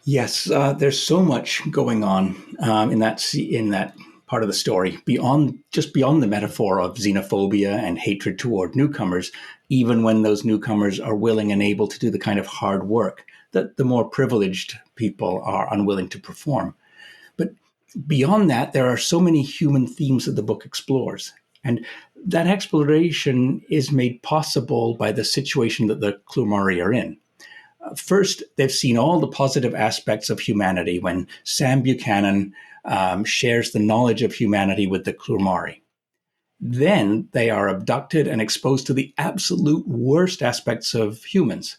Yes, there's so much going on in that part of the story beyond the metaphor of xenophobia and hatred toward newcomers. Even when those newcomers are willing and able to do the kind of hard work that the more privileged people are unwilling to perform. But beyond that, there are so many human themes that the book explores. And that exploration is made possible by the situation that the Klumari are in. First, they've seen all the positive aspects of humanity when Sam Buchanan shares the knowledge of humanity with the Klumari. Then they are abducted and exposed to the absolute worst aspects of humans.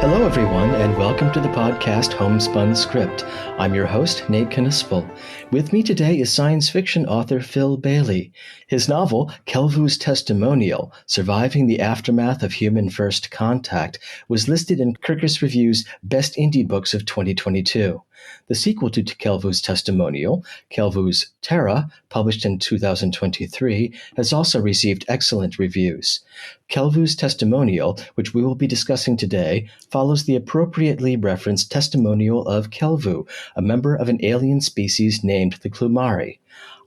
Hello, everyone, and welcome to the podcast Homespun Script. I'm your host, Nate Knispel. With me today is science fiction author Phil Bailey. His novel, Kelvoo's Testimonial, Surviving the Aftermath of Human First Contact, was listed in Kirkus Review's Best Indie Books of 2022. The sequel to Kelvoo's Testimonial, Kelvoo's Terra, published in 2023, has also received excellent reviews. Kelvoo's Testimonial, which we will be discussing today, follows the appropriately referenced testimonial of Kelvoo, a member of an alien species named the Klumari.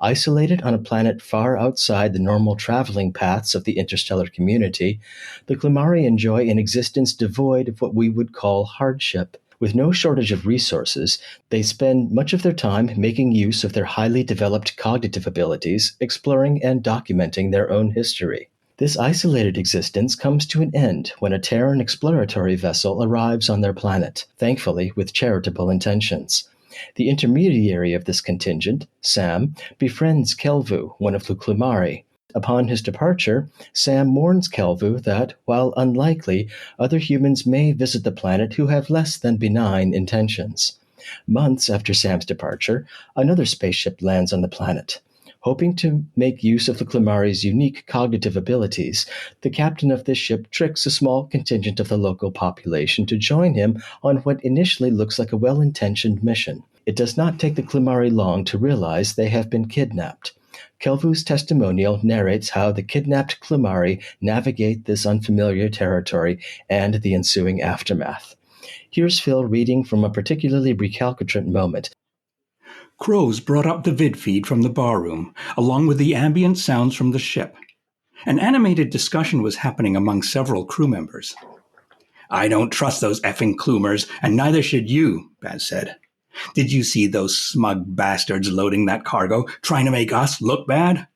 Isolated on a planet far outside the normal traveling paths of the interstellar community, the Klumari enjoy an existence devoid of what we would call hardship. With no shortage of resources, they spend much of their time making use of their highly developed cognitive abilities, exploring and documenting their own history. This isolated existence comes to an end when a Terran exploratory vessel arrives on their planet, thankfully with charitable intentions. The intermediary of this contingent, Sam, befriends Kelvoo, one of the Klumari. Upon his departure, Sam warns Kelvoo that, while unlikely, other humans may visit the planet who have less than benign intentions. Months after Sam's departure, another spaceship lands on the planet. Hoping to make use of the Klumari's unique cognitive abilities, the captain of this ship tricks a small contingent of the local population to join him on what initially looks like a well-intentioned mission. It does not take the Klumari long to realize they have been kidnapped. Kelvoo's testimonial narrates how the kidnapped Klumari navigate this unfamiliar territory and the ensuing aftermath. Here's Phil reading from a particularly recalcitrant moment. Crows brought up the vid feed from the barroom, along with the ambient sounds from the ship. An animated discussion was happening among several crew members. "I don't trust those effing Klumers, and neither should you," Baz said. "Did you see those smug bastards loading that cargo, trying to make us look bad?"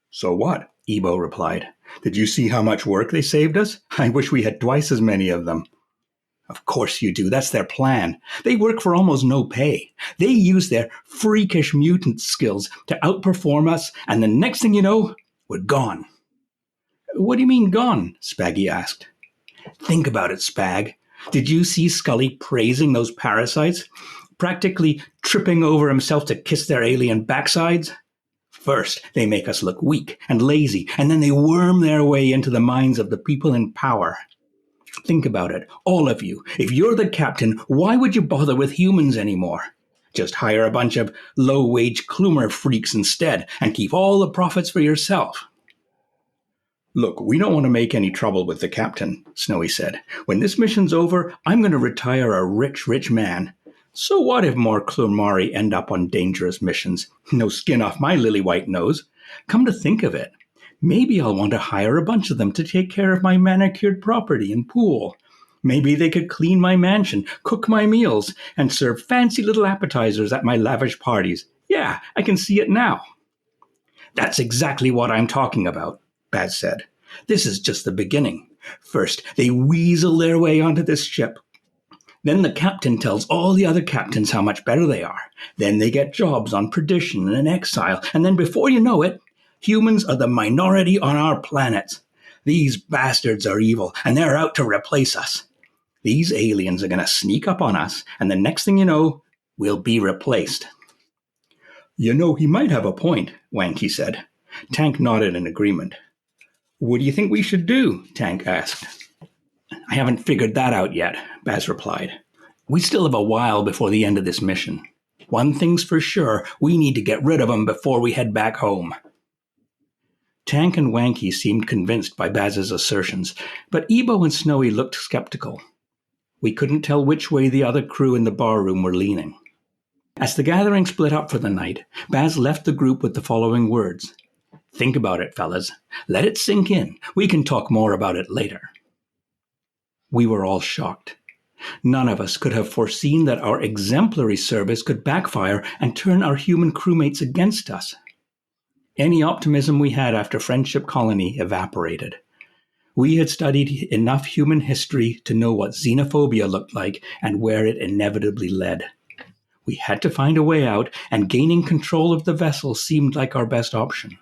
"So what?" Ebo replied. "Did you see how much work they saved us? I wish we had twice as many of them." "Of course you do. That's their plan. They work for almost no pay. They use their freakish mutant skills to outperform us, and the next thing you know, we're gone." "What do you mean gone?" Spaggy asked. "Think about it, Spag. Did you see Scully praising those parasites? Practically tripping over himself to kiss their alien backsides? First, they make us look weak and lazy, and then they worm their way into the minds of the people in power. Think about it, all of you. If you're the captain, why would you bother with humans anymore? Just hire a bunch of low-wage Klumer freaks instead and keep all the profits for yourself." "Look, we don't want to make any trouble with the captain," Snowy said. "When this mission's over, I'm going to retire a rich, rich man. So what if more Klumari end up on dangerous missions? No skin off my lily-white nose. Come to think of it, maybe I'll want to hire a bunch of them to take care of my manicured property and pool. Maybe they could clean my mansion, cook my meals, and serve fancy little appetizers at my lavish parties. Yeah, I can see it now." "That's exactly what I'm talking about," Baz said. "This is just the beginning. First, they weasel their way onto this ship. Then the captain tells all the other captains how much better they are. Then they get jobs on Perdition and Exile, and then before you know it, humans are the minority on our planet. These bastards are evil, and they're out to replace us. These aliens are going to sneak up on us, and the next thing you know, we'll be replaced." "You know, he might have a point," Wanky said. Tank nodded in agreement. "What do you think we should do?" Tank asked. "I haven't figured that out yet," Baz replied. "We still have a while before the end of this mission. One thing's for sure, we need to get rid of them before we head back home. Tank and Wanky seemed convinced by Baz's assertions, but Ebo and Snowy looked skeptical. We couldn't tell which way the other crew in the barroom were leaning. As the gathering split up for the night, Baz left the group with the following words. Think about it, fellas. Let it sink in. We can talk more about it later. We were all shocked. None of us could have foreseen that our exemplary service could backfire and turn our human crewmates against us. Any optimism we had after Friendship Colony evaporated. We had studied enough human history to know what xenophobia looked like and where it inevitably led. We had to find a way out, and gaining control of the vessel seemed like our best option.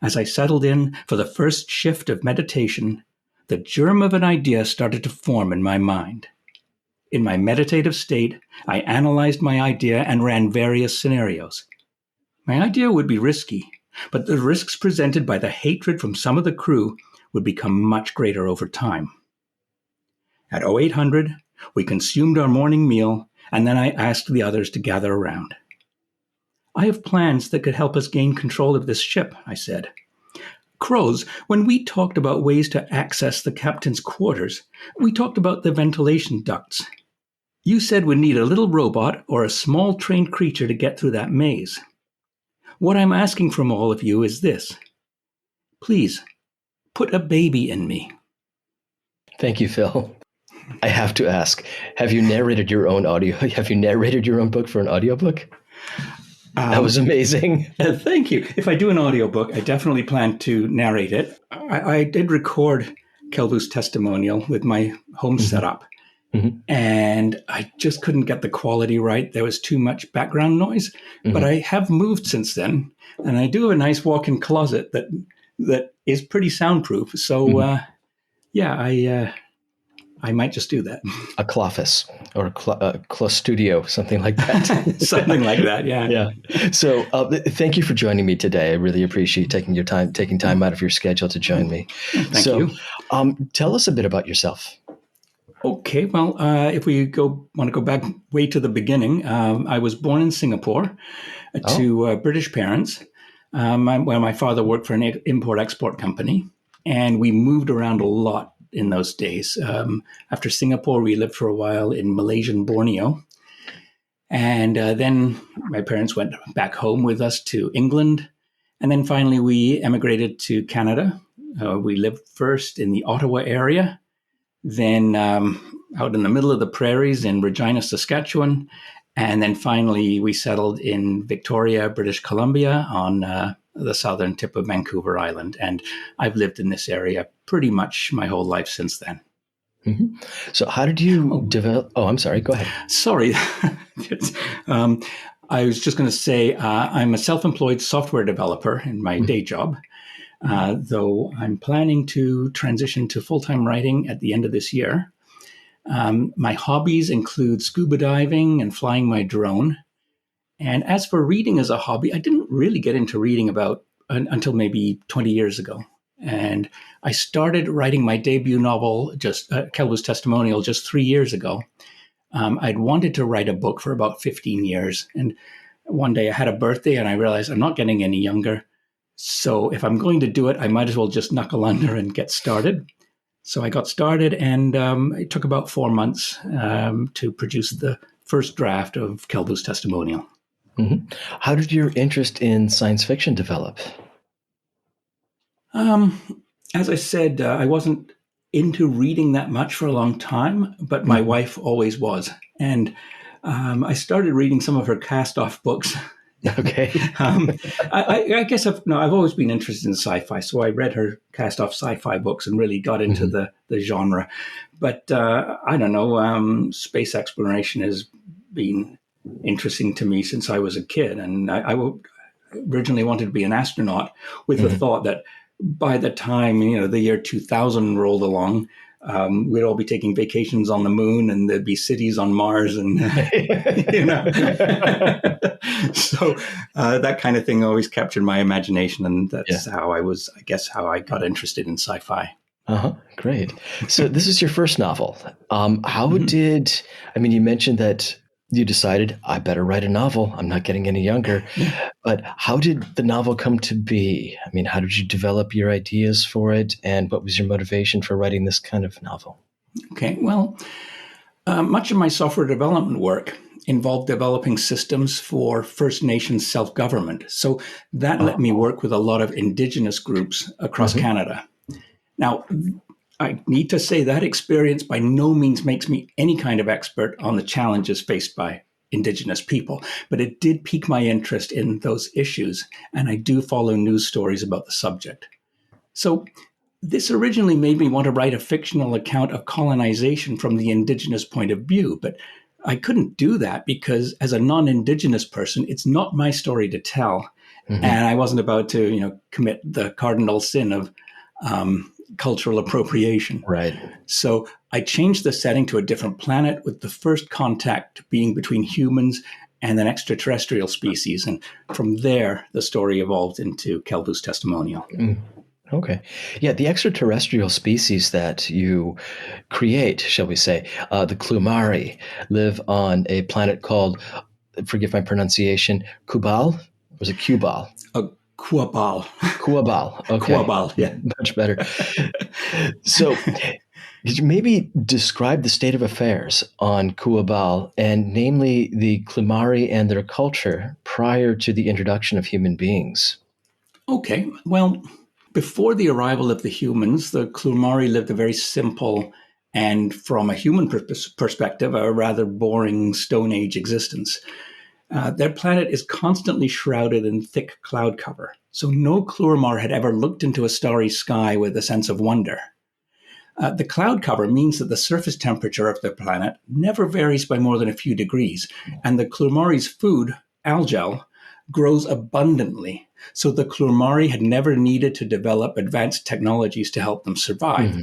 As I settled in for the first shift of meditation, the germ of an idea started to form in my mind. In my meditative state, I analyzed my idea and ran various scenarios. My idea would be risky, but the risks presented by the hatred from some of the crew would become much greater over time. At 0800, we consumed our morning meal, and then I asked the others to gather around. I have plans that could help us gain control of this ship, I said. Crows, when we talked about ways to access the captain's quarters, we talked about the ventilation ducts. You said we'd need a little robot or a small trained creature to get through that maze. What I'm asking from all of you is this. Please, put a baby in me. Thank you, Phil. I have to ask, have you narrated your own book for an audiobook? That was amazing. Thank you. If I do an audiobook, I definitely plan to narrate it. I did record Kelvoo's Testimonial with my home setup, and I just couldn't get the quality right. There was too much background noise, but I have moved since then, and I do have a nice walk-in closet that is pretty soundproof. So, I might just do that. A Clofus or a Clostudio, something like that. Something like that, yeah. Yeah. So thank you for joining me today. I really appreciate taking time out of your schedule to join me. Thank you. Tell us a bit about yourself. Okay, well, if we want to go back way to the beginning, I was born in Singapore to British parents. My father worked for an import-export company, and we moved around a lot in those days. After Singapore, we lived for a while in Malaysian Borneo. And then my parents went back home with us to England. And then finally, we emigrated to Canada. We lived first in the Ottawa area, then out in the middle of the prairies in Regina, Saskatchewan. And then finally, we settled in Victoria, British Columbia on the southern tip of Vancouver Island. And I've lived in this area pretty much my whole life since then. Mm-hmm. So how did you develop? Oh, I'm sorry. Go ahead. Sorry. I was just going to say I'm a self-employed software developer in my day job, though I'm planning to transition to full-time writing at the end of this year. My hobbies include scuba diving and flying my drone. And as for reading as a hobby, I didn't really get into reading until maybe 20 years ago. And I started writing my debut novel, Kelvoo's Testimonial, just 3 years ago. I'd wanted to write a book for about 15 years. And one day I had a birthday and I realized I'm not getting any younger. So if I'm going to do it, I might as well just knuckle under and get started. So I got started, and it took about 4 months to produce the first draft of Kelvoo's Testimonial. Mm-hmm. How did your interest in science fiction develop? As I said, I wasn't into reading that much for a long time, but my wife always was. And I started reading some of her cast-off books. Okay. I guess I've always been interested in sci-fi, so I read her cast-off sci-fi books and really got into the genre. But I don't know, space exploration has been interesting to me since I was a kid. And I originally wanted to be an astronaut with the thought that by the time, the year 2000 rolled along, we'd all be taking vacations on the moon and there'd be cities on Mars and, So that kind of thing always captured my imagination. And that's how I got interested in sci-fi. Great. So this is your first novel. You mentioned that you decided, I better write a novel. I'm not getting any younger. Yeah. But how did the novel come to be? I mean, how did you develop your ideas for it? And what was your motivation for writing this kind of novel? Okay. Well, much of my software development work involved developing systems for First Nations self-government. So that let me work with a lot of Indigenous groups across Mm-hmm. Canada. Now, I need to say that experience by no means makes me any kind of expert on the challenges faced by Indigenous people, but it did pique my interest in those issues, and I do follow news stories about the subject. So this originally made me want to write a fictional account of colonization from the Indigenous point of view, but I couldn't do that because as a non-Indigenous person, it's not my story to tell. Mm-hmm. And I wasn't about to, commit the cardinal sin of cultural appropriation. Right. So I changed the setting to a different planet, with the first contact being between humans and an extraterrestrial species. And from there, the story evolved into Kelvoo's Testimonial. Mm. Okay. Yeah, the extraterrestrial species that you create, shall we say, the Klumari, live on a planet called, forgive my pronunciation, Kubal? Or was it Kubal? Kuabal. Kuabal. Okay. Kuabal, yeah. Much better. So, could you maybe describe the state of affairs on Kuabal, and namely the Klumari and their culture prior to the introduction of human beings? Okay, well, before the arrival of the humans, the Klumari lived a very simple and, from a human perspective, a rather boring Stone Age existence. Their planet is constantly shrouded in thick cloud cover, so no Klurmar had ever looked into a starry sky with a sense of wonder. The cloud cover means that the surface temperature of their planet never varies by more than a few degrees, and the Klurmari's food, algal, grows abundantly, so the Klurmari had never needed to develop advanced technologies to help them survive.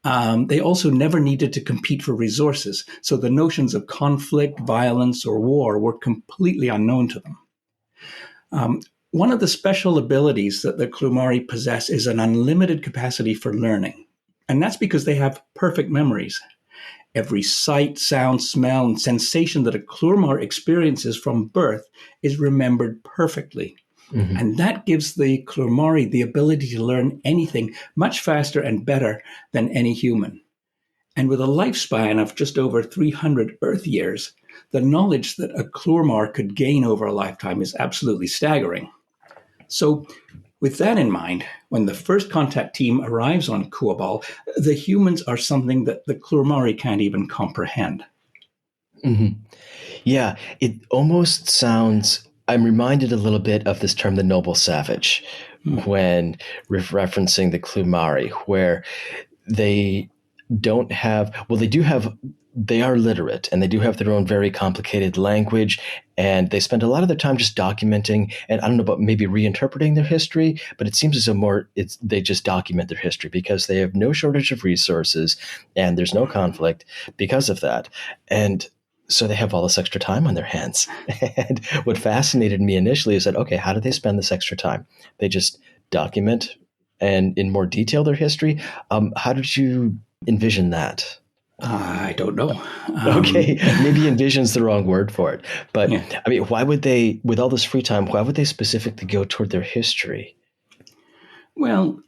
They also never needed to compete for resources, so the notions of conflict, violence, or war were completely unknown to them. One of the special abilities that the Klumari possess is an unlimited capacity for learning, and that's because they have perfect memories. Every sight, sound, smell, and sensation that a Klurmar experiences from birth is remembered perfectly. Mm-hmm. And that gives the Klurmari the ability to learn anything much faster and better than any human. And with a lifespan of just over 300 Earth years, the knowledge that a Klurmar could gain over a lifetime is absolutely staggering. So, with that in mind, when the first contact team arrives on Kuabal, the humans are something that the Klurmari can't even comprehend. Mm-hmm. Yeah, it almost sounds. I'm reminded a little bit of this term, the noble savage, when referencing the Klumari, where they don't have, well, they are literate and they do have their own very complicated language, and they spend a lot of their time just documenting, and I don't know about maybe reinterpreting their history, but it seems as though they just document their history because they have no shortage of resources and there's no conflict because of that. And so they have all this extra time on their hands. And what fascinated me initially is that, okay, how do they spend this extra time? They just document and in more detail their history. How did you envision that? I don't know. Okay, maybe envision's the wrong word for it. But Yeah. I mean, why would they, with all this free time, why would they specifically go toward their history? Well,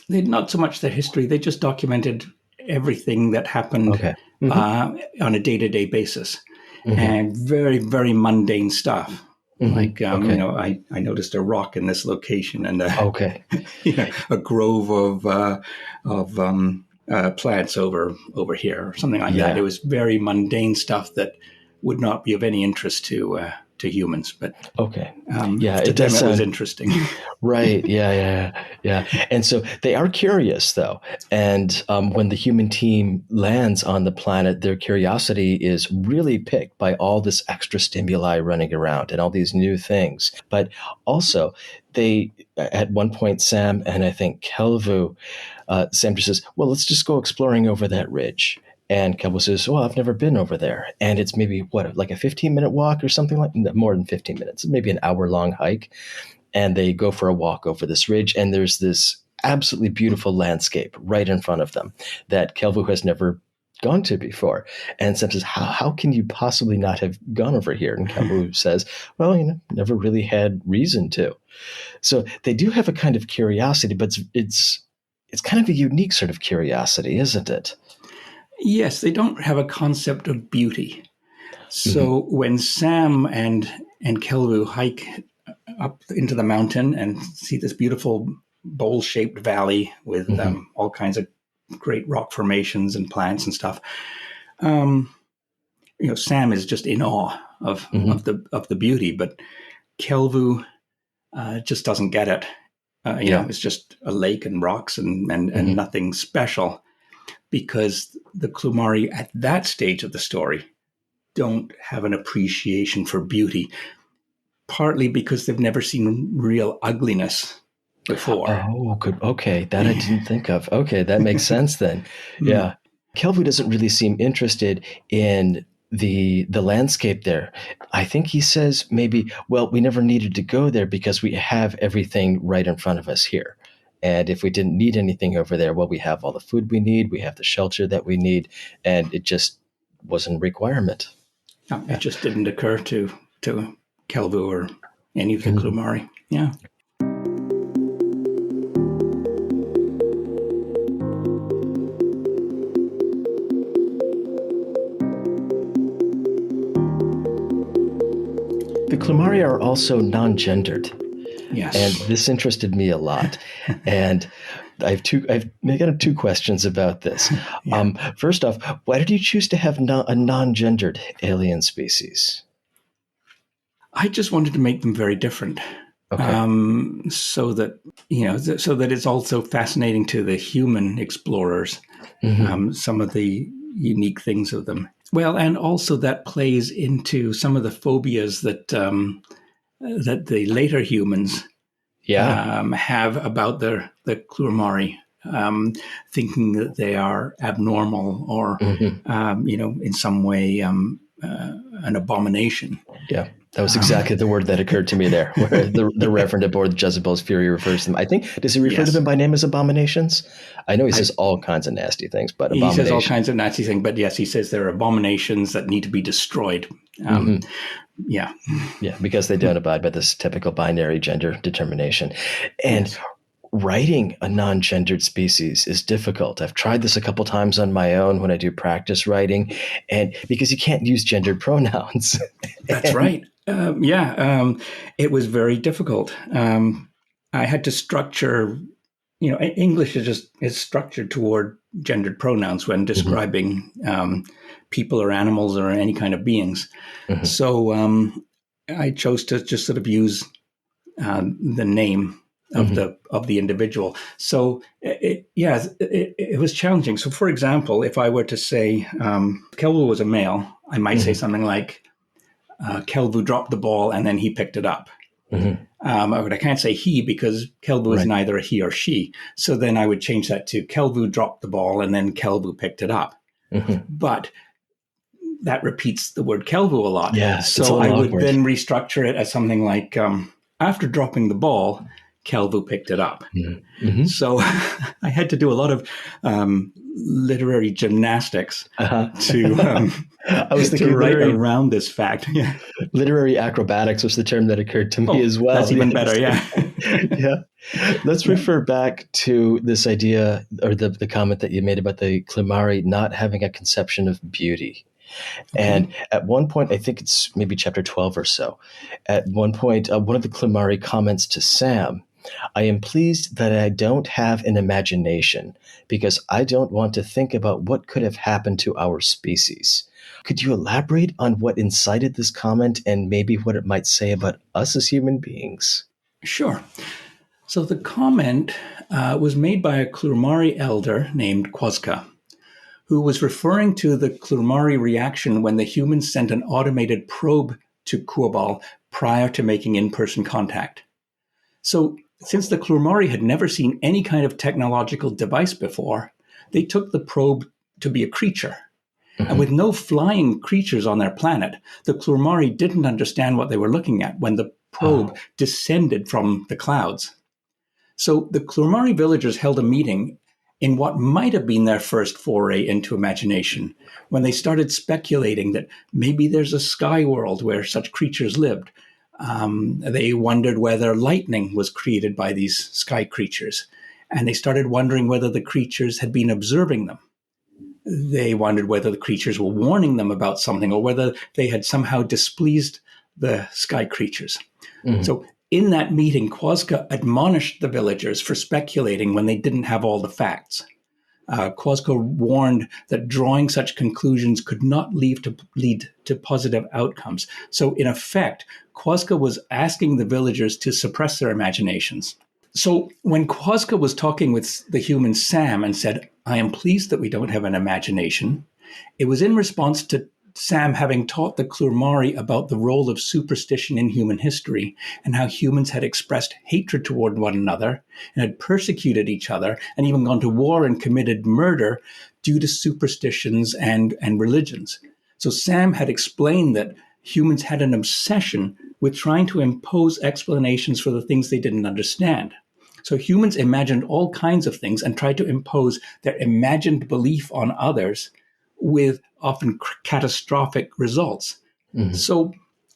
they not so much their history, they just documented everything that happened Okay. Mm-hmm. on a day-to-day basis. Mm-hmm. And very, very mundane stuff. Mm-hmm. Like, Okay. I noticed a rock in this location and Okay. a grove of plants over here or something like that. Yeah. It was very mundane stuff that would not be of any interest to humans, but Okay. to It them does it was sound interesting. right. Yeah. And so they are curious, though. And when the human team lands on the planet, their curiosity is really piqued by all this extra stimuli running around and all these new things. But also, at one point, Sam and I think Kelvoo, Sam just says, well, let's just go exploring over that ridge. And Kelvoo says, well, I've never been over there. And it's maybe, like a 15-minute walk or something more than 15 minutes, maybe an hour-long hike. And they go for a walk over this ridge, and there's this absolutely beautiful landscape right in front of them that Kelvoo has never gone to before. And Sam says, how can you possibly not have gone over here? And Kelvoo says, well, never really had reason to. So they do have a kind of curiosity, but it's kind of a unique sort of curiosity, isn't it? Yes, they don't have a concept of beauty. So when Sam and Kelvoo hike up into the mountain and see this beautiful bowl-shaped valley with all kinds of great rock formations and plants and stuff, Sam is just in awe of the beauty, but Kelvoo just doesn't get it. It's just a lake and rocks and nothing special, because the Klumari at that stage of the story don't have an appreciation for beauty, partly because they've never seen real ugliness before. Oh, good. Okay, that I didn't think of. Okay, that makes sense then. Yeah. Kelvoo doesn't really seem interested in the landscape there. I think he says maybe, well, we never needed to go there because we have everything right in front of us here. And if we didn't need anything over there, well, we have all the food we need, we have the shelter that we need, and it just wasn't a requirement. No, it just didn't occur to Kelvoo or any of the Klumari. Yeah. The Klumari are also non-gendered. Yes. And this interested me a lot. And I got two questions about this. Yeah. First off, why did you choose to have a non-gendered alien species? I just wanted to make them very different. Okay. So that it's also fascinating to the human explorers, some of the unique things of them. Well, and also that plays into some of the phobias that the later humans have about the Klumari, thinking that they are abnormal or, in some way an abomination. Yeah. That was exactly the word that occurred to me there, where the Reverend aboard Jezebel's Fury refers to them. I think, does he refer to them by name as abominations? I know he says all kinds of nasty things, but abominations. He says all kinds of nasty things, but yes, he says they're abominations that need to be destroyed. Yeah. Yeah, because they don't abide by this typical binary gender determination. And writing a non-gendered species is difficult. I've tried this a couple times on my own when I do practice writing, and because you can't use gendered pronouns. That's right. It was very difficult. I had to structure, English is structured toward gendered pronouns when describing people or animals or any kind of beings. So I chose to just sort of use the name of the individual. So it was challenging. So for example, if I were to say Kelvoo was a male, I might say something like, Kelvoo dropped the ball and then he picked it up. But I can't say he because Kelvoo is neither a he or she. So then I would change that to Kelvoo dropped the ball and then Kelvoo picked it up. But that repeats the word Kelvoo a lot. Yeah, so I would then restructure it as something like, after dropping the ball, Kelvoo picked it up. So I had to do a lot of literary gymnastics to I was thinking write around this fact. Yeah. Literary acrobatics was the term that occurred to me as well. That's even better, yeah. Yeah. Let's refer back to this idea or the comment that you made about the Klumari not having a conception of beauty. And at one point, I think it's maybe chapter 12 or so, at one point, one of the Klumari comments to Sam, I am pleased that I don't have an imagination because I don't want to think about what could have happened to our species. Could you elaborate on what incited this comment and maybe what it might say about us as human beings? Sure. So the comment was made by a Klumari elder named Quoska, who was referring to the Klumari reaction when the humans sent an automated probe to Kuobal prior to making in-person contact. So since the Klumari had never seen any kind of technological device before, they took the probe to be a creature. And with no flying creatures on their planet, the Klumari didn't understand what they were looking at when the probe descended from the clouds. So the Klumari villagers held a meeting in what might have been their first foray into imagination, when they started speculating that maybe there's a sky world where such creatures lived. They wondered whether lightning was created by these sky creatures, and they started wondering whether the creatures had been observing them. They wondered whether the creatures were warning them about something, or whether they had somehow displeased the sky creatures. Mm-hmm. So in that meeting, Quoska admonished the villagers for speculating when they didn't have all the facts. Quoska warned that drawing such conclusions could not lead to positive outcomes. So in effect, Quoska was asking the villagers to suppress their imaginations. So when Quoska was talking with the human Sam and said, "I am pleased that we don't have an imagination," it was in response to Sam having taught the Klurmari about the role of superstition in human history and how humans had expressed hatred toward one another and had persecuted each other and even gone to war and committed murder due to superstitions and religions. So Sam had explained that humans had an obsession with trying to impose explanations for the things they didn't understand. So humans imagined all kinds of things and tried to impose their imagined belief on others with often catastrophic results. Mm-hmm.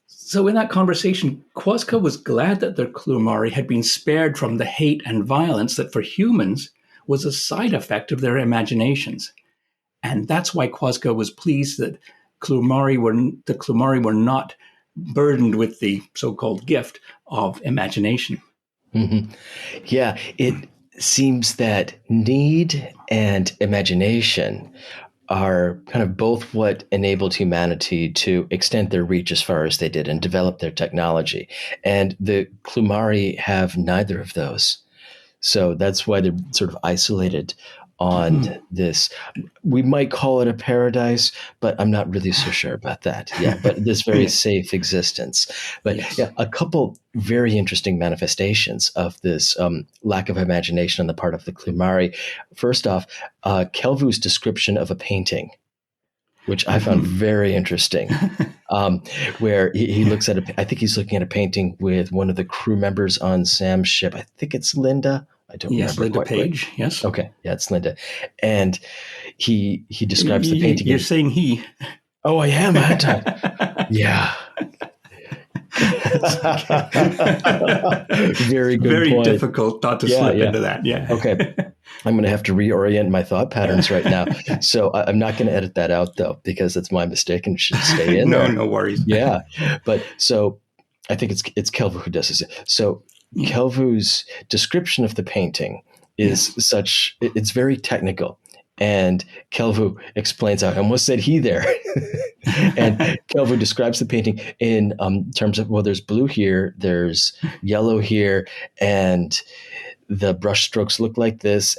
So in that conversation, Quoska was glad that the Klurmari had been spared from the hate and violence that for humans was a side effect of their imaginations. And that's why Quoska was pleased that the Klurmari were not burdened with the so-called gift of imagination. Mm-hmm. Yeah, it seems that need and imagination are kind of both what enabled humanity to extend their reach as far as they did and develop their technology. And the Klurmari have neither of those. So that's why they're sort of isolated on this. We might call it a paradise, but I'm not really so sure about that. Yeah, but this very safe existence. But yes. Yeah, a couple very interesting manifestations of this lack of imagination on the part of the Klurmari. First off, Kelvoo's description of a painting, which I found very interesting, where he looks at I think he's looking at a painting with one of the crew members on Sam's ship. I think it's Linda. I don't remember. Linda quite Page, right. Yes. Okay, yeah, it's Linda. And he describes the painting. You're saying he. Oh, I am, aren't I? Yeah. Very good Very point. Difficult not to slip into that. Yeah. Okay. I'm going to have to reorient my thought patterns right now. So I'm not going to edit that out, though, because it's my mistake and should stay in there. No worries. Yeah. But so I think it's Kelvoo who does this. So Kelvoo's description of the painting is such, it's very technical. And Kelvoo explains how, I almost said he there. And Kelvoo describes the painting in terms of, well, there's blue here, there's yellow here, and the brush strokes look like this,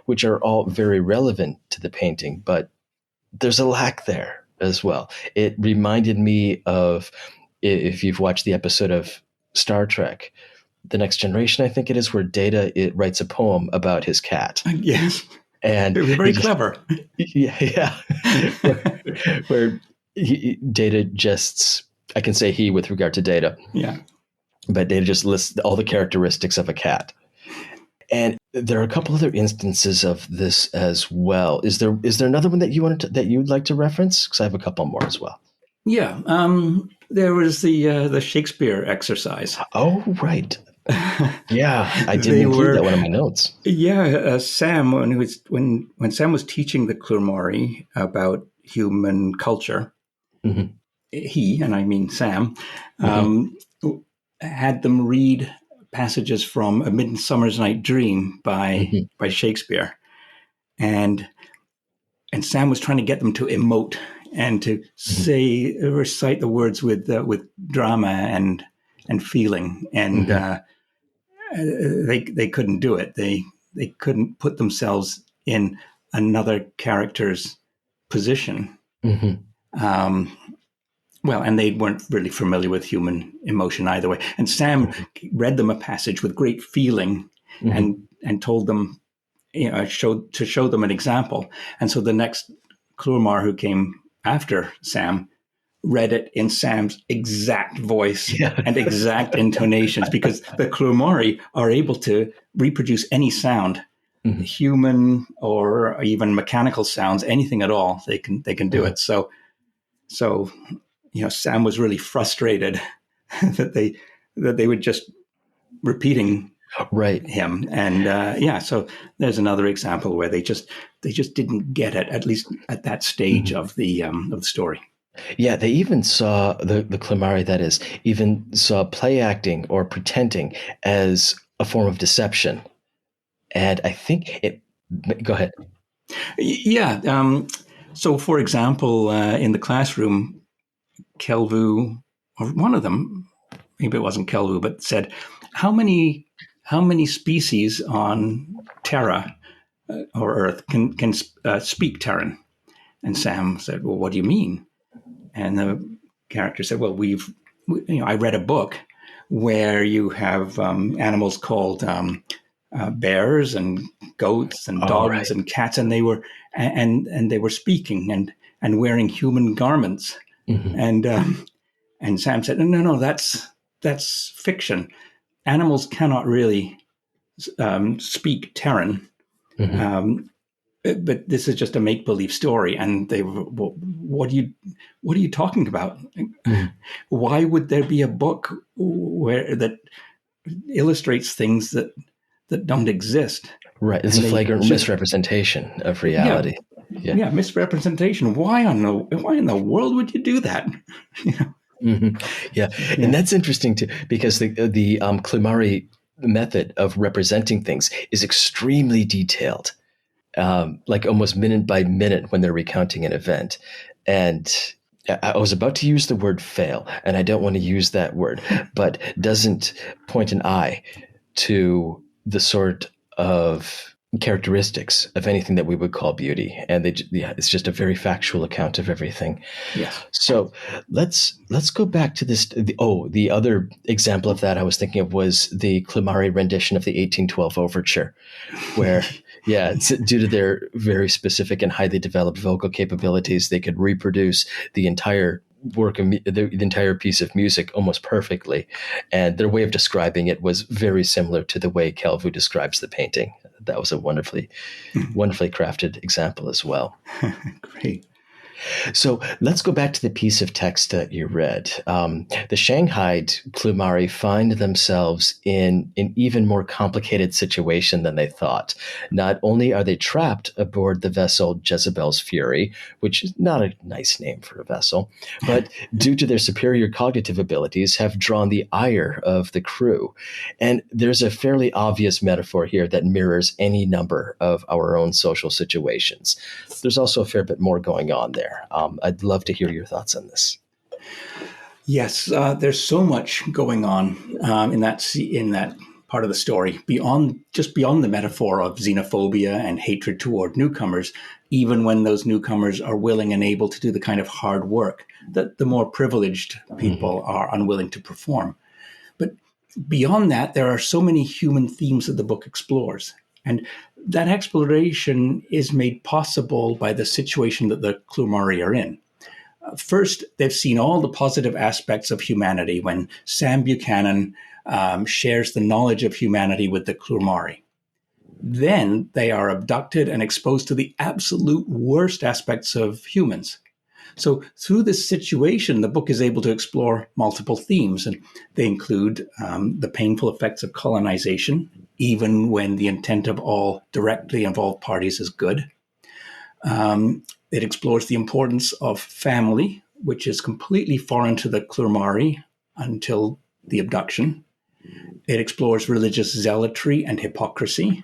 which are all very relevant to the painting. But there's a lack there as well. It reminded me of, if you've watched the episode of Star Trek, The Next Generation, I think it is, where Data writes a poem about his cat. Yes. And it was very clever. Yeah. where Data just, I can say he with regard to Data. Yeah. But Data just lists all the characteristics of a cat. And there are a couple other instances of this as well. Is there another one that you'd like to reference? Because I have a couple more as well. Yeah. There was the Shakespeare exercise. Oh, right. Yeah, I didn't include that one in my notes. Yeah, Sam, when Sam was teaching the Klurmari about human culture, he, and I mean Sam, had them read passages from A Midsummer's Night Dream by Shakespeare, and Sam was trying to get them to emote and to recite the words with drama and feeling, and they couldn't do it. They couldn't put themselves in another character's position. Well, and they weren't really familiar with human emotion either way. And Sam read them a passage with great feeling and told them, to show them an example. And so the next Klurmar who came after Sam read it in Sam's exact voice and exact intonations, because the Klurmari are able to reproduce any sound human or even mechanical sounds, anything at all, they can do it. So Sam was really frustrated that they were just repeating him, and so there's another example where they just didn't get it, at least at that stage of the story. Yeah, they even saw the Clymari, that is, even saw play acting or pretending as a form of deception. And I think go ahead. Yeah. So, for example, in the classroom, Kelvoo, or one of them, maybe it wasn't Kelvoo, but said, how many species on Terra or Earth can speak Terran? And Sam said, well, what do you mean? And the character said, well, I read a book where you have animals called bears and goats and dogs and cats, and they were speaking and wearing human garments. And Sam said, no, that's fiction. Animals cannot really speak Terran. But this is just a make-believe story. And they were, well, what are you talking about? Why would there be a book that illustrates things that don't exist? Right. It's a flagrant misrepresentation of reality. Yeah, misrepresentation. Why in the world would you do that? Yeah. And that's interesting too, because the Clymari method of representing things is extremely detailed. Like almost minute by minute when they're recounting an event. And I was about to use the word fail, and I don't want to use that word, but doesn't point an eye to the sort of characteristics of anything that we would call beauty. And it's just a very factual account of everything. Yes. So let's go back to this. The other example of that I was thinking of was the Clymari rendition of the 1812 overture, where it's due to their very specific and highly developed vocal capabilities, they could reproduce the entire work of the entire piece of music almost perfectly. And their way of describing it was very similar to the way Kelvoo describes the painting. That was a wonderfully crafted example as well. Great. So let's go back to the piece of text that you read. The Shanghaied Clymari find themselves in an even more complicated situation than they thought. Not only are they trapped aboard the vessel Jezebel's Fury, which is not a nice name for a vessel, but due to their superior cognitive abilities have drawn the ire of the crew. And there's a fairly obvious metaphor here that mirrors any number of our own social situations. There's also a fair bit more going on there. I'd love to hear your thoughts on this. Yes, there's so much going on in that part of the story, beyond the metaphor of xenophobia and hatred toward newcomers, even when those newcomers are willing and able to do the kind of hard work that the more privileged people are unwilling to perform. But beyond that, there are so many human themes that the book explores. And that exploration is made possible by the situation that the Clymari are in. First, they've seen all the positive aspects of humanity when Sam Buchanan shares the knowledge of humanity with the Clymari. Then they are abducted and exposed to the absolute worst aspects of humans. So through this situation, the book is able to explore multiple themes, and they include the painful effects of colonization, even when the intent of all directly involved parties is good. It explores the importance of family, which is completely foreign to the Clymari until the abduction. It explores religious zealotry and hypocrisy.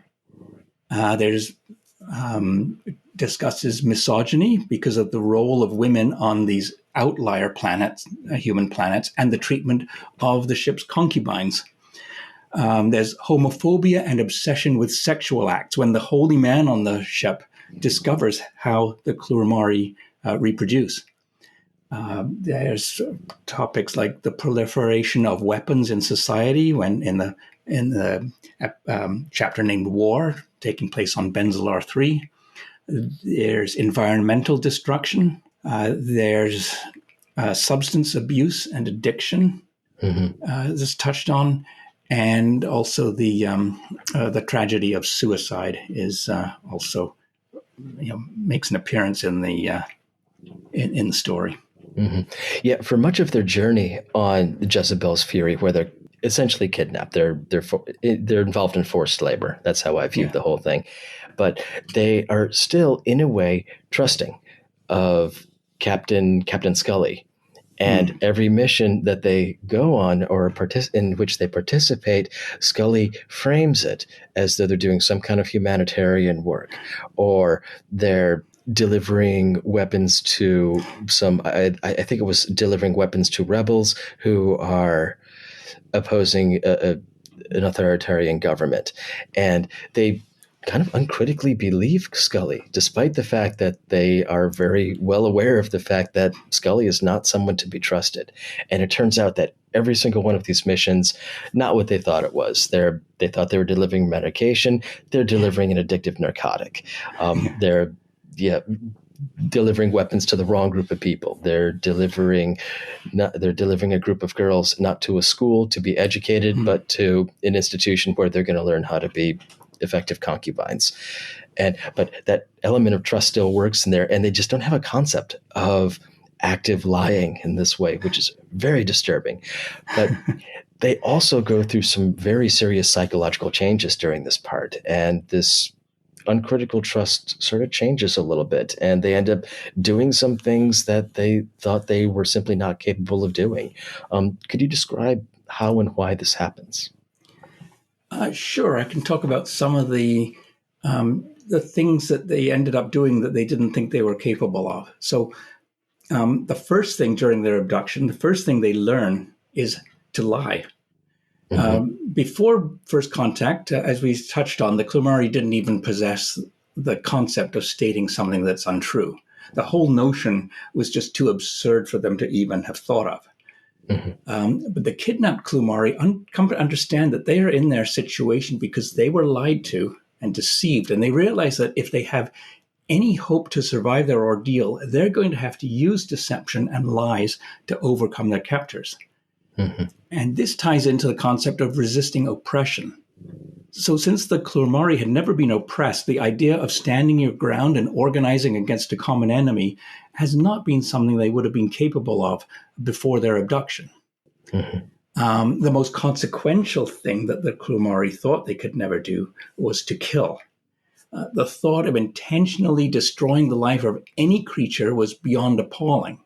Discusses misogyny because of the role of women on these outlier planets, human planets, and the treatment of the ship's concubines. There's homophobia and obsession with sexual acts when the holy man on the ship discovers how the Clymari reproduce. There's topics like the proliferation of weapons in society when in the chapter named War, taking place on Benzalar 3. There's environmental destruction. There's substance abuse and addiction. This is touched on. And also the tragedy of suicide is also makes an appearance in the story. Mm-hmm. Yeah, for much of their journey on Jezebel's Fury, where they're essentially kidnapped, they're involved in forced labor. That's how I viewed the whole thing. But they are still, in a way, trusting of Captain Scully. And every mission that they go on or in which they participate, Scully frames it as though they're doing some kind of humanitarian work, or they're delivering weapons to I think it was delivering weapons to rebels who are opposing an authoritarian government. And they kind of uncritically believe Scully, despite the fact that they are very well aware of the fact that Scully is not someone to be trusted. And it turns out that every single one of these missions, not what they thought it was. They thought they were delivering medication. They're delivering an addictive narcotic. They're delivering weapons to the wrong group of people. They're delivering a group of girls not to a school to be educated, but to an institution where they're going to learn how to be effective concubines. But that element of trust still works in there, and they just don't have a concept of active lying in this way, which is very disturbing. But they also go through some very serious psychological changes during this part, and this uncritical trust sort of changes a little bit, and they end up doing some things that they thought they were simply not capable of doing. Could you describe how and why this happens? Sure, I can talk about some of the things that they ended up doing that they didn't think they were capable of. So the first thing during their abduction, the first thing they learn is to lie. Before first contact, as we touched on, the Klumari didn't even possess the concept of stating something that's untrue. The whole notion was just too absurd for them to even have thought of. But the kidnapped Klumari come to understand that they are in their situation because they were lied to and deceived, and they realize that if they have any hope to survive their ordeal, they're going to have to use deception and lies to overcome their captors. And this ties into the concept of resisting oppression. So since the Klumari had never been oppressed, the idea of standing your ground and organizing against a common enemy has not been something they would have been capable of before their abduction. The most consequential thing that the Klumari thought they could never do was to kill. The thought of intentionally destroying the life of any creature was beyond appalling.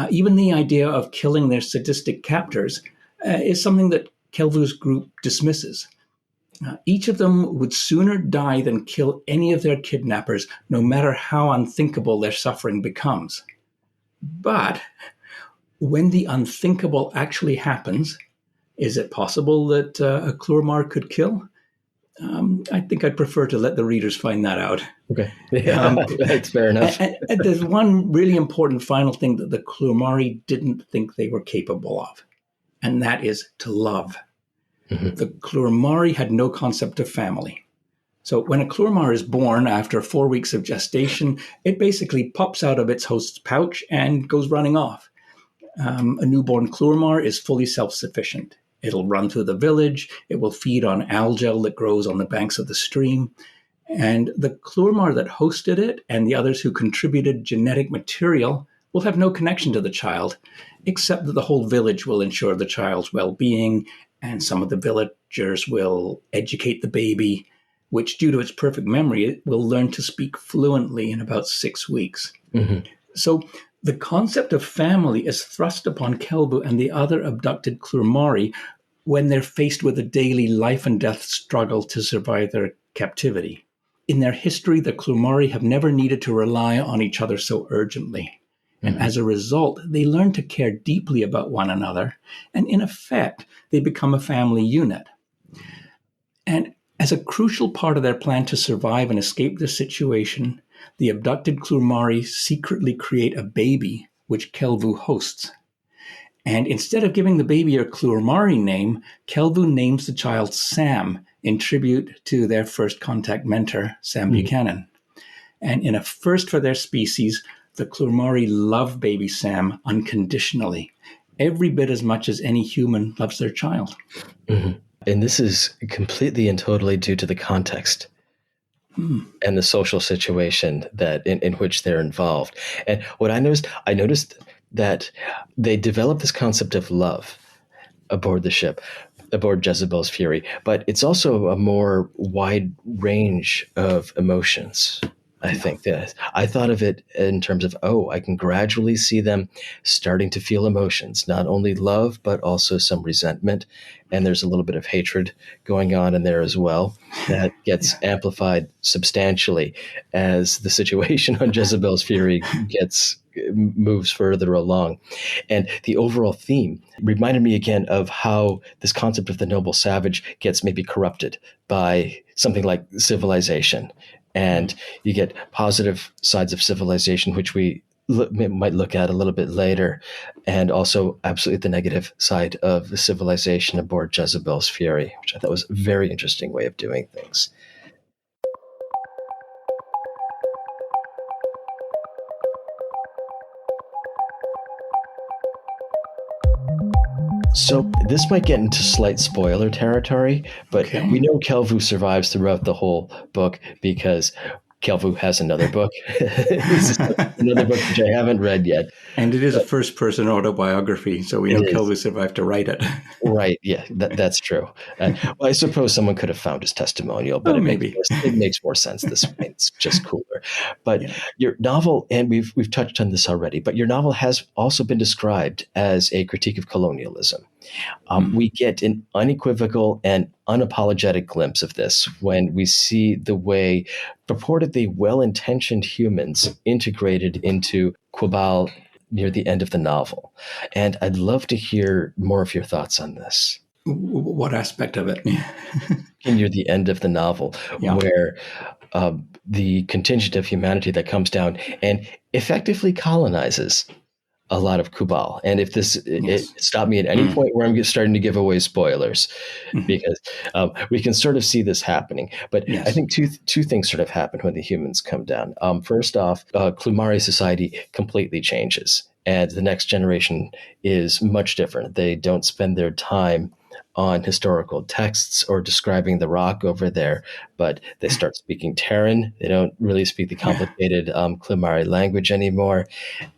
Even the idea of killing their sadistic captors is something that Kelvoo's group dismisses. Each of them would sooner die than kill any of their kidnappers, no matter how unthinkable their suffering becomes. But when the unthinkable actually happens, is it possible that a Klurmar could kill? I think I'd prefer to let the readers find that out. Okay. That's fair enough. And there's one really important final thing that the Klurmari didn't think they were capable of, and that is to love. The Klurmari had no concept of family. So when a Klurmar is born after 4 weeks of gestation, it basically pops out of its host's pouch and goes running off. A newborn Klurmar is fully self-sufficient. It'll run through the village. It will feed on algal that grows on the banks of the stream. And the Klurmar that hosted it and the others who contributed genetic material will have no connection to the child, except that the whole village will ensure the child's well-being, and some of the villagers will educate the baby, which, due to its perfect memory, it will learn to speak fluently in about 6 weeks. So the concept of family is thrust upon Kelvoo and the other abducted Klurmari when they're faced with a daily life and death struggle to survive their captivity. In their history, the Klurmari have never needed to rely on each other so urgently. And as a result, they learn to care deeply about one another, and in effect, they become a family unit. And as a crucial part of their plan to survive and escape this situation, the abducted Klurmari secretly create a baby, which Kelvoo hosts. And instead of giving the baby a Klurmari name, Kelvoo names the child Sam, in tribute to their first contact mentor, Sam Buchanan. And in a first for their species, the Klurmari love baby Sam unconditionally, every bit as much as any human loves their child. And this is completely and totally due to the context and the social situation that in which they're involved. And what I noticed that they developed this concept of love aboard the ship, aboard Jezebel's Fury, but it's also a more wide range of emotions. I think that I thought of it in terms of, I can gradually see them starting to feel emotions, not only love, but also some resentment. And there's a little bit of hatred going on in there as well that gets amplified substantially as the situation on Jezebel's Fury moves further along. And the overall theme reminded me again of how this concept of the noble savage gets maybe corrupted by something like civilization. And you get positive sides of civilization, which we might look at a little bit later, and also absolutely the negative side of the civilization aboard Jezebel's Fury, which I thought was a very interesting way of doing things. So this might get into slight spoiler territory, but we know Kelvoo survives throughout the whole book because Kelvoo has another book. Another book which I haven't read yet. And it is a first-person autobiography, so we know Kelvoo survived to write it. Right, yeah, that's true. Well, I suppose someone could have found his testimonial, but it makes more sense this way. It's just cooler. But your novel, and we've touched on this already, but your novel has also been described as a critique of colonialism. We get an unequivocal and unapologetic glimpse of this when we see the way purportedly well-intentioned humans integrated into Quabal near the end of the novel. And I'd love to hear more of your thoughts on this. What aspect of it? Near the end of the novel, where the contingent of humanity that comes down and effectively colonizes a lot of Quabal. And if it stop me at any point where I'm starting to give away spoilers, because we can sort of see this happening. But I think two things sort of happen when the humans come down. First off, Klumari society completely changes, and the next generation is much different. They don't spend their time on historical texts or describing the rock over there, but they start speaking Terran. They don't really speak the complicated Klumari language anymore.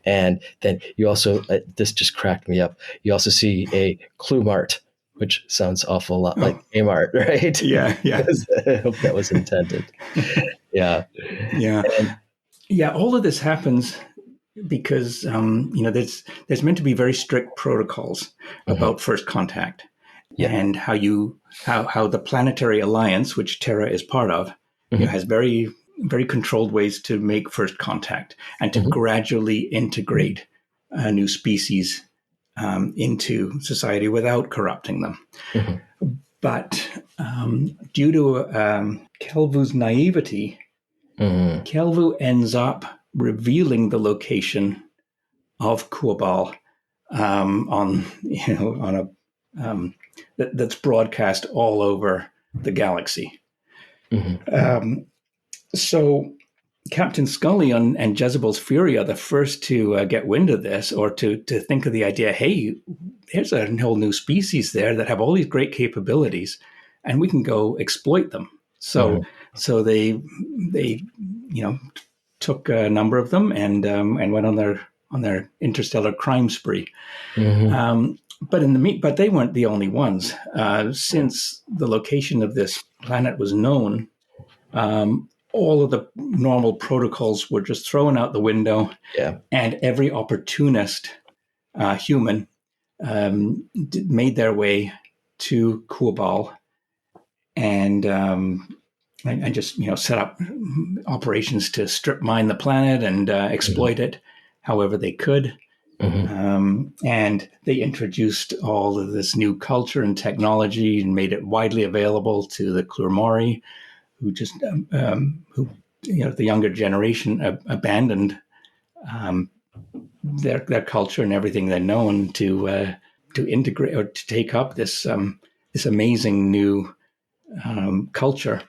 And then you also, this just cracked me up, you also see a Klumart, which sounds awful lot like Kmart, right? Yeah. I hope that was intended. Yeah. All of this happens because, there's meant to be very strict protocols about first contact. And how the Planetary Alliance, which Terra is part of, has very, very controlled ways to make first contact and to gradually integrate a new species into society without corrupting them. But due to Kelvoo's naivety, Kelvoo ends up revealing the location of Quabal on a that's broadcast all over the galaxy. So Captain Scully and Jezebel's Fury are the first to get wind of this, or to think of the idea, hey, there's a whole new species there that have all these great capabilities, and we can go exploit them. So they took a number of them and went on their interstellar crime spree. But they weren't the only ones. Since the location of this planet was known, all of the normal protocols were just thrown out the window, and every opportunist human made their way to Quabal and just set up operations to strip mine the planet and exploit it however they could. And they introduced all of this new culture and technology and made it widely available to the Klumari, who just, the younger generation abandoned their culture and everything they known to integrate or to take up this amazing new culture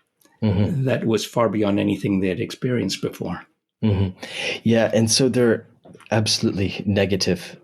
that was far beyond anything they had experienced before. Yeah, and so they're absolutely negative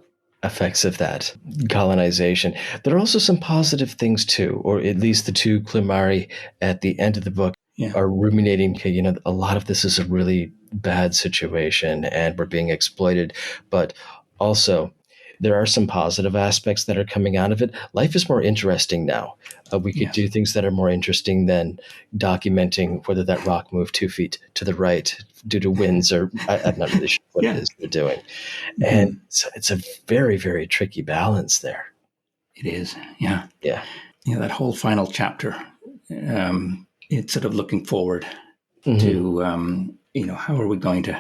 effects of that colonization. There are also some positive things too, or at least the two Klumari at the end of the book Yeah. are ruminating, okay, a lot of this is a really bad situation and we're being exploited, but also there are some positive aspects that are coming out of it. Life is more interesting now. We could Yes. do things that are more interesting than documenting whether that rock moved 2 feet to the right due to winds, or I'm not really sure what it Yeah. is they're doing. Mm-hmm. And so it's a very, very tricky balance there. It is. Yeah. Yeah. Yeah. That whole final chapter, it's sort of looking forward to, how are we going to,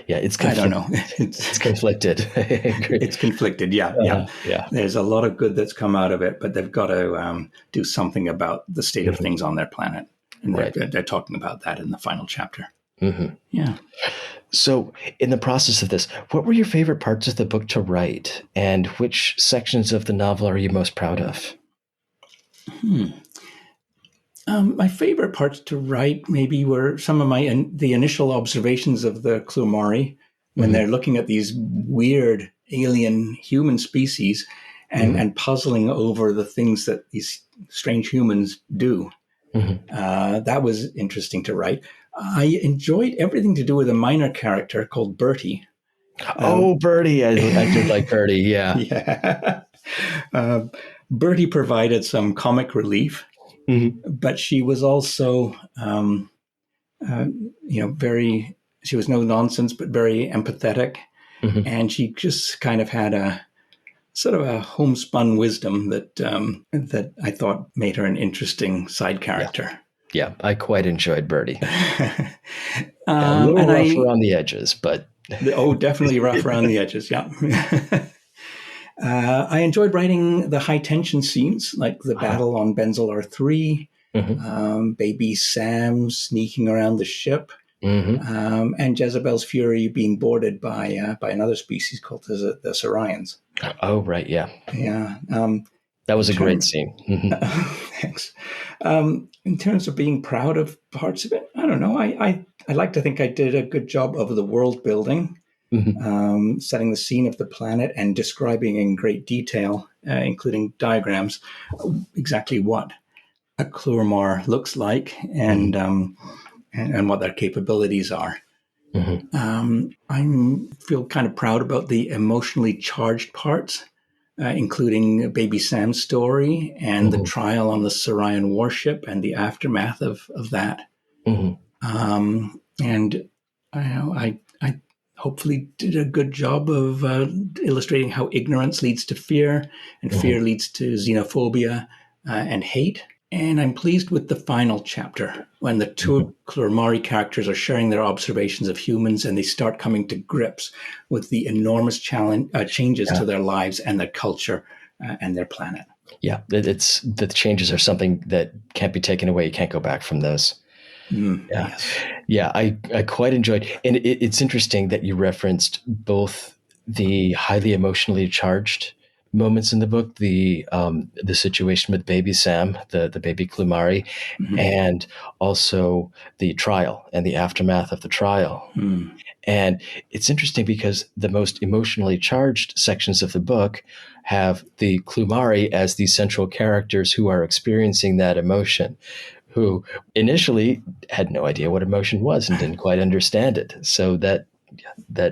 yeah, it's I don't conflicted. know. It's conflicted. I agree. It's conflicted. Yeah. Yeah. Yeah. There's a lot of good that's come out of it, but they've got to do something about the state of things on their planet. And Right. they're talking about that in the final chapter. Mm-hmm. Yeah. So, in the process of this, what were your favorite parts of the book to write, and which sections of the novel are you most proud of? My favorite parts to write maybe were some of the initial observations of the Klumari when they're looking at these weird alien human species and puzzling over the things that these strange humans do. That was interesting to write. I enjoyed everything to do with a minor character called Bertie. Bertie. I did like Bertie. Yeah. Yeah. Bertie provided some comic relief, but she was also, she was no nonsense, but very empathetic. And she just kind of had a sort of a homespun wisdom that I thought made her an interesting side character. Yeah, I quite enjoyed Bertie. A little rough around the edges, but... definitely rough around the edges, yeah. I enjoyed writing the high-tension scenes, like the battle on Benzalar 3, baby Sam sneaking around the ship, and Jezebel's fury being boarded by another species called the Sorians. Oh, right, yeah. Yeah. That was a great scene. Thanks. In terms of being proud of parts of it, I don't know. I like to think I did a good job of the world building, setting the scene of the planet and describing in great detail, including diagrams, exactly what a Klurmar looks like and what their capabilities are. I feel kind of proud about the emotionally charged parts, including Baby Sam's story and the trial on the Sorian warship and the aftermath of that. And I hopefully did a good job of illustrating how ignorance leads to fear, and fear leads to xenophobia and hate. And I'm pleased with the final chapter when the two Klurmari characters are sharing their observations of humans and they start coming to grips with the enormous changes to their lives and their culture and their planet. Yeah, the changes are something that can't be taken away. You can't go back from those. I quite enjoyed, and it's interesting that you referenced both the highly emotionally charged moments in the book, the situation with baby Sam, the baby Klumari, and also the trial and the aftermath of the trial. And it's interesting because the most emotionally charged sections of the book have the Klumari as the central characters who are experiencing that emotion, who initially had no idea what emotion was and didn't quite understand it. So that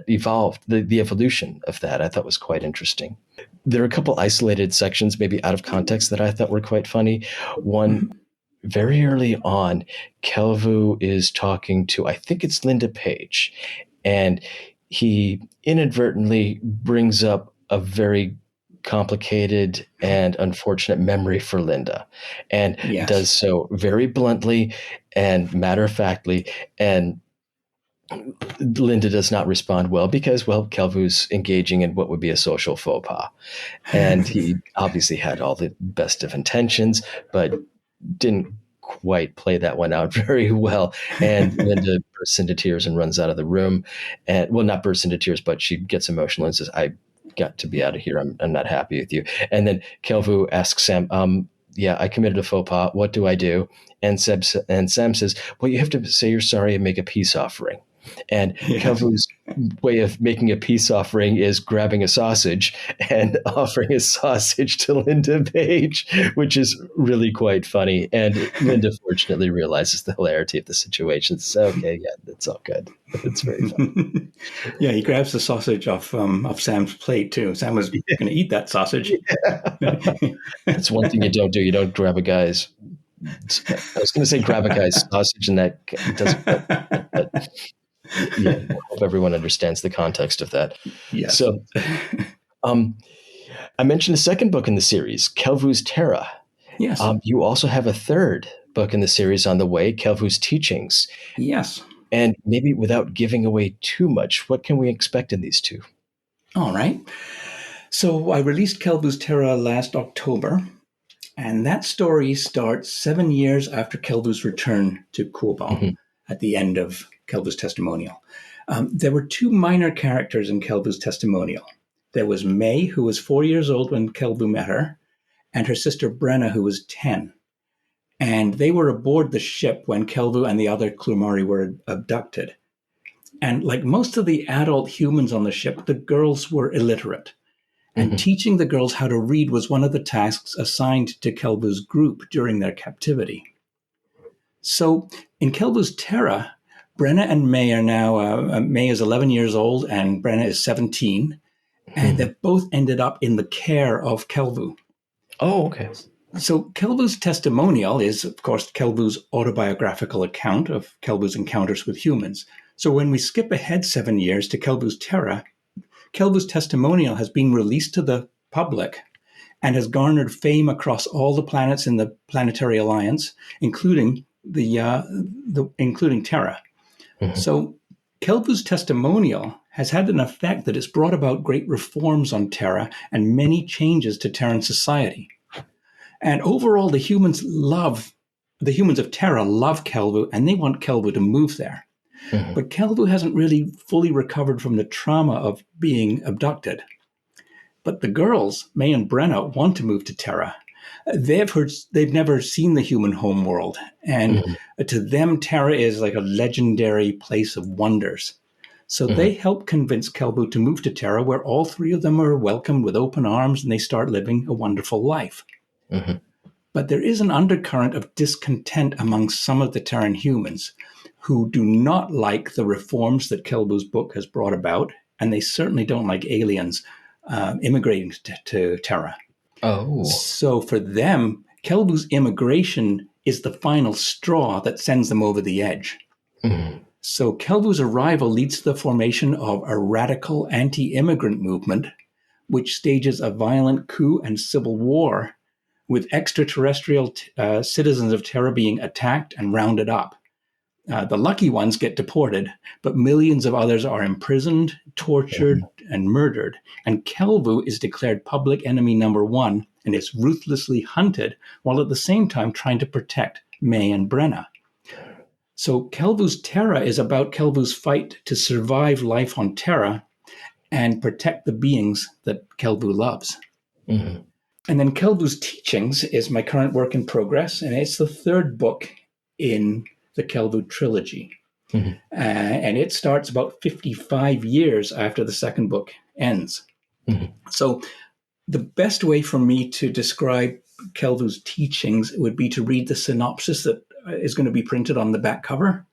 evolved, the evolution of that I thought was quite interesting. There are a couple isolated sections, maybe out of context, that I thought were quite funny. One, very early on, Kelvoo is talking to, I think it's Linda Page, and he inadvertently brings up a very complicated and unfortunate memory for Linda, and does so very bluntly and matter-of-factly, and Linda does not respond well because, Kelvoo's engaging in what would be a social faux pas. And he obviously had all the best of intentions, but didn't quite play that one out very well. And Linda bursts into tears and runs out of the room. And, not bursts into tears, but she gets emotional and says, I got to be out of here. I'm not happy with you. And then Kelvoo asks Sam, I committed a faux pas. What do I do? And Sam says, well, you have to say you're sorry and make a peace offering. And Yes. Kelvoo's way of making a peace offering is grabbing a sausage and offering a sausage to Linda Page, which is really quite funny. And Linda fortunately realizes the hilarity of the situation. So, okay, yeah, that's all good. It's very funny. Yeah, he grabs the sausage off Sam's plate too. Sam was going to eat that sausage. That's one thing you don't do. You don't grab a guy's. I was going to say grab a guy's sausage, and that doesn't quite. But yeah, I hope everyone understands the context of that. Yes. So, I mentioned a second book in the series, Kelvoo's Terra. Yes. You also have a third book in the series on the way, Kelvoo's Teachings. Yes. And maybe without giving away too much, what can we expect in these two? All right. So I released Kelvoo's Terra last October, and that story starts 7 years after Kelvoo's return to Kuobal at the end of Kelvoo's Testimonial. There were two minor characters in Kelvoo's Testimonial. There was May, who was 4 years old when Kelvoo met her, and her sister Brenna, who was 10. And they were aboard the ship when Kelvoo and the other Klumari were abducted. And like most of the adult humans on the ship, the girls were illiterate. And teaching the girls how to read was one of the tasks assigned to Kelvoo's group during their captivity. So in Kelvoo's Terra, Brenna and May are now, May is 11 years old and Brenna is 17. And they've both ended up in the care of Kelvoo. Oh, okay. So Kelvoo's Testimonial is, of course, Kelvoo's autobiographical account of Kelvoo's encounters with humans. So when we skip ahead 7 years to Kelvoo's Terra, Kelvoo's Testimonial has been released to the public and has garnered fame across all the planets in the Planetary Alliance, including including Terra. So Kelvoo's Testimonial has had an effect that it's brought about great reforms on Terra and many changes to Terran society. And overall, the humans of Terra love Kelvoo, and they want Kelvoo to move there. But Kelvoo hasn't really fully recovered from the trauma of being abducted. But the girls, May and Brenna, want to move to Terra. They've never seen the human homeworld, and to them, Terra is like a legendary place of wonders. So they help convince Kelvoo to move to Terra, where all three of them are welcomed with open arms, and they start living a wonderful life. But there is an undercurrent of discontent among some of the Terran humans who do not like the reforms that Kelvoo's book has brought about, and they certainly don't like aliens immigrating to Terra. Oh. So for them, Kelvoo's immigration is the final straw that sends them over the edge. So Kelvoo's arrival leads to the formation of a radical anti-immigrant movement, which stages a violent coup and civil war with extraterrestrial citizens of Terra being attacked and rounded up. The lucky ones get deported, but millions of others are imprisoned, tortured, and murdered. And Kelvoo is declared public enemy number one and is ruthlessly hunted while at the same time trying to protect May and Brenna. So Kelvoo's Terra is about Kelvoo's fight to survive life on Terra and protect the beings that Kelvoo loves. And then Kelvoo's Teachings is my current work in progress, and it's the third book in the Kelvoo trilogy. And it starts about 55 years after the second book ends. So the best way for me to describe Kelvoo's Teachings would be to read the synopsis that is going to be printed on the back cover.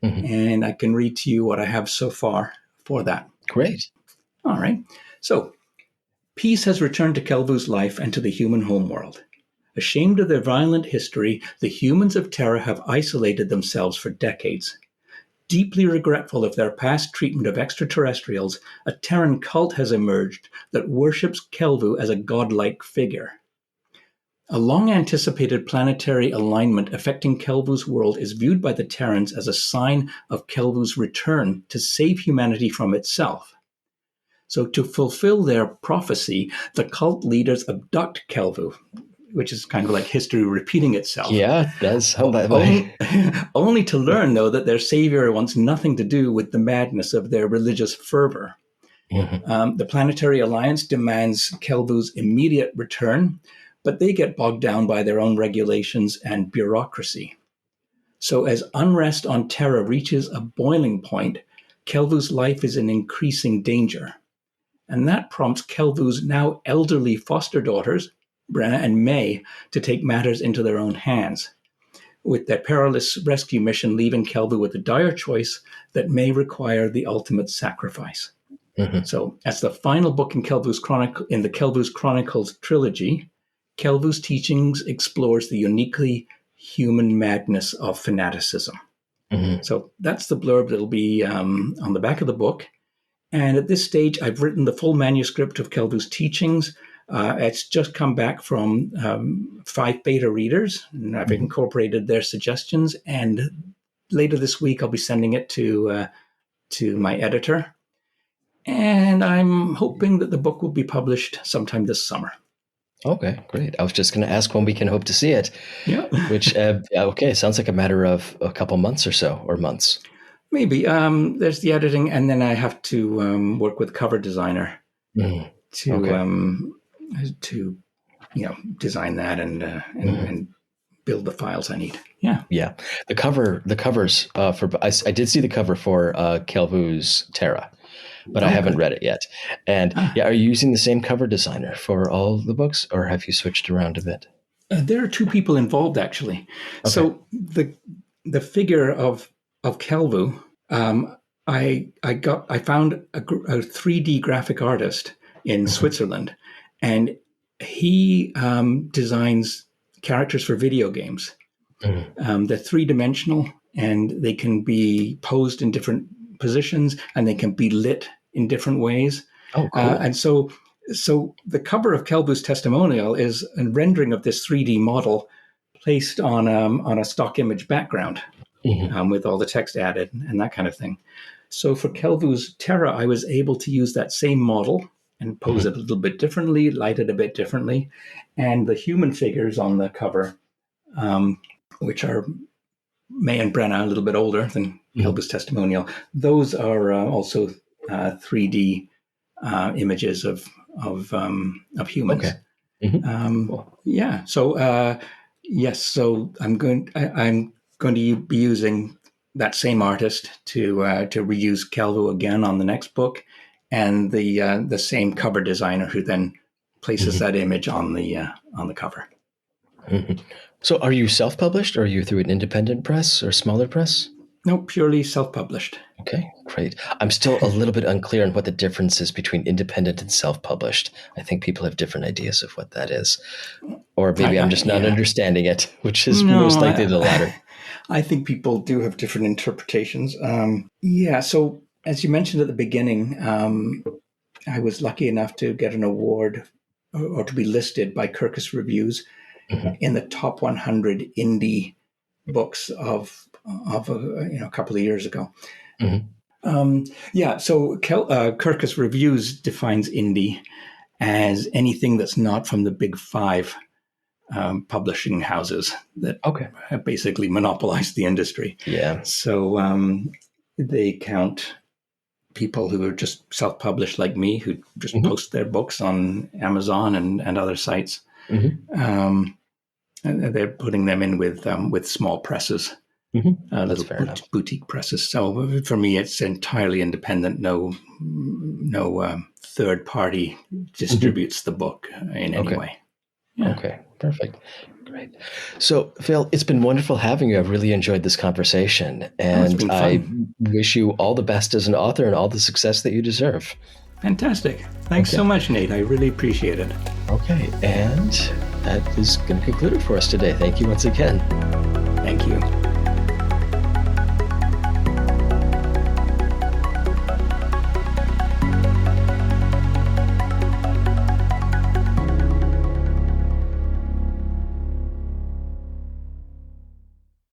And I can read to you what I have so far for that. Great. All right. So peace has returned to Kelvoo's life and to the human homeworld. Ashamed of their violent history, the humans of Terra have isolated themselves for decades. Deeply regretful of their past treatment of extraterrestrials, a Terran cult has emerged that worships Kelvoo as a godlike figure. A long-anticipated planetary alignment affecting Kelvoo's world is viewed by the Terrans as a sign of Kelvoo's return to save humanity from itself. So to fulfill their prophecy, the cult leaders abduct Kelvoo, which is kind of like history repeating itself. Yeah, it does sound that way. Only to learn, though, that their savior wants nothing to do with the madness of their religious fervor. The Planetary Alliance demands Kelvoo's immediate return, but they get bogged down by their own regulations and bureaucracy. So as unrest on Terra reaches a boiling point, Kelvoo's life is in increasing danger. And that prompts Kelvoo's now elderly foster daughters, Brenna and May, to take matters into their own hands, with their perilous rescue mission leaving Kelvoo with a dire choice that may require the ultimate sacrifice. So, as the final book in the Kelvoo's Chronicles trilogy, Kelvoo's teachings explores the uniquely human madness of fanaticism. So that's the blurb that'll be on the back of the book. And at this stage, I've written the full manuscript of Kelvoo's teachings. It's just come back from 5 beta readers, and I've incorporated their suggestions. And later this week, I'll be sending it to my editor. And I'm hoping that the book will be published sometime this summer. Okay, great. I was just going to ask when we can hope to see it. Yeah. Which, sounds like a matter of a couple months or so, or months. Maybe. There's the editing, and then I have to work with cover designer to design that and build the files I need. Yeah. Yeah. The covers I did see the cover for Kelvoo's Terra, but I haven't read it yet. And are you using the same cover designer for all the books, or have you switched around a bit? There are 2 people involved, actually. Okay. So the figure of Kelvoo, I found a 3D graphic artist in Switzerland, and he designs characters for video games. They're 3-dimensional, and they can be posed in different positions, and they can be lit in different ways. Oh, cool. And so the cover of Kelvoo's Testimonial is a rendering of this 3D model placed on a stock image background with all the text added and that kind of thing. So for Kelvoo's Terra, I was able to use that same model and pose it a little bit differently, light it a bit differently. And the human figures on the cover, which are May and Brenna, a little bit older than Kelvoo's Testimonial, those are also 3D images of humans. Okay. Cool. Yeah. So yes. So I'm going to be using that same artist to reuse Kelvoo again on the next book, and the same cover designer who then places that image on the cover. So are you self-published, or are you through an independent press or smaller press? No, purely self-published. Okay, great. I'm still a little bit unclear on what the difference is between independent and self-published. I think people have different ideas of what that is. Or maybe I'm just not understanding it, which is most likely the latter. I think people do have different interpretations. So as you mentioned at the beginning, I was lucky enough to get an award or to be listed by Kirkus Reviews in the top 100 indie books of a couple of years ago. So Kirkus Reviews defines indie as anything that's not from the big 5 publishing houses that have basically monopolized the industry. Yeah. So they count people who are just self-published like me, who just post their books on Amazon and other sites. And they're putting them in with small presses, little boutique presses. So for me, it's entirely independent. No third party distributes the book in any way. Yeah. Okay, perfect. Great. So, Phil, it's been wonderful having you. I've really enjoyed this conversation, and I wish you all the best as an author and all the success that you deserve. Fantastic. Thanks so much, Nate. I really appreciate it. Okay, and that is going to conclude it for us today. Thank you once again.